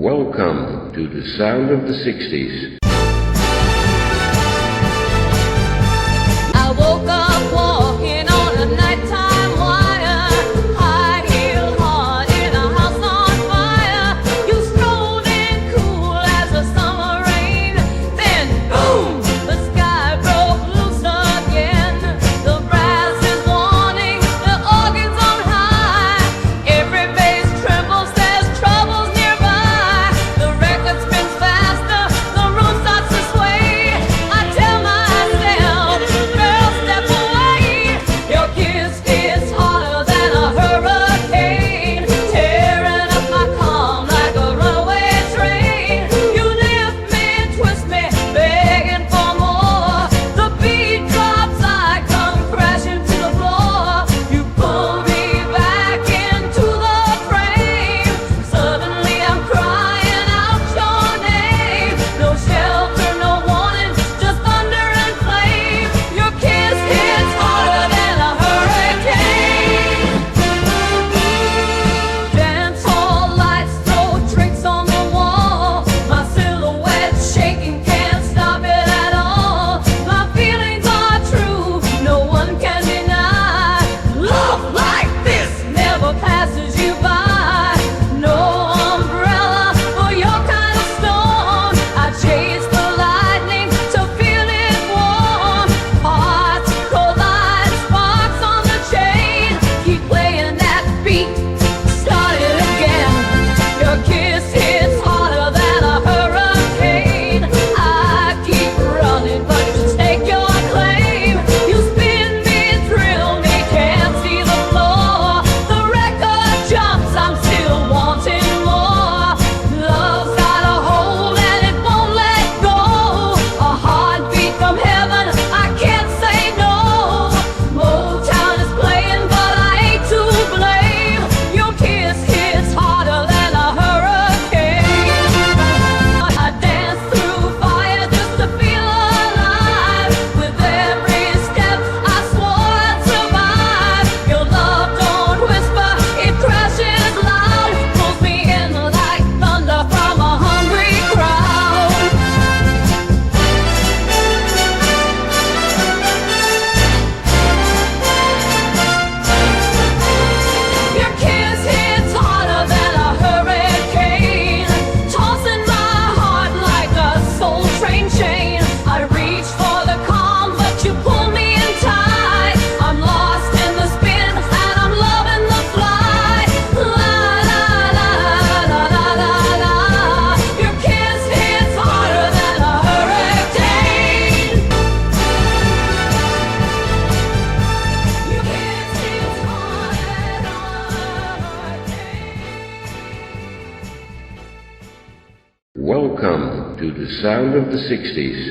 Welcome to the sound of the 60s. I woke up walking on a nighttime wire, high heel hard in a house on fire. You strolled in cool as a summer rain, then boom, the sky broke loose again. The brass is warning, the organ's on high. Every bass trembles, there's troubles nearby. The record spins faster, the room starts to sway. I tell myself, girl, step away. Your kiss hits harder than a hurricane, tearing up my calm like a runaway train. You lift me, twist me, begging for more. The beat drops, I come crashing to the floor. You pull me back into the frame. Suddenly I'm crying out your name. No shelter, no warning, just thunder and flame. Your kiss hits harder than a hurricane. Dance hall lights throw tricks on the wall. My silhouette shaking, can't stop it at all. My feelings are true, no one can deny. Love like this never passes you by. No umbrella for your kind of storm. I chase the lightning to feel it warm. Hearts collide, sparks on the chain. Keep playing that beat, start it again. Your kiss hits harder than a hurricane. I keep running, but you take your claim. You spin me, thrill me, can't see the floor. The record jumps, I'm still wanting more. Love's got a hold and it won't let go. A heartbeat from heaven, I can't say no. Motown is playing, but I ain't to blame. Your kiss hits harder than a hurricane. I dance through fire just to feel alive. With every step I swore I'd survive. Your love don't whisper, it crashes loud. Pulls me in like thunder from a hungry crowd. Your kiss hits harder than a hurricane, tossing my heart like a soul train chain. I reach for the calm, but you pull me in tight. I'm lost in the spin and I'm loving the flight. La la la la la la la. Your kiss hits harder than a hurricane. Your kiss hits harder than a hurricane. Welcome to the sound of the 60s.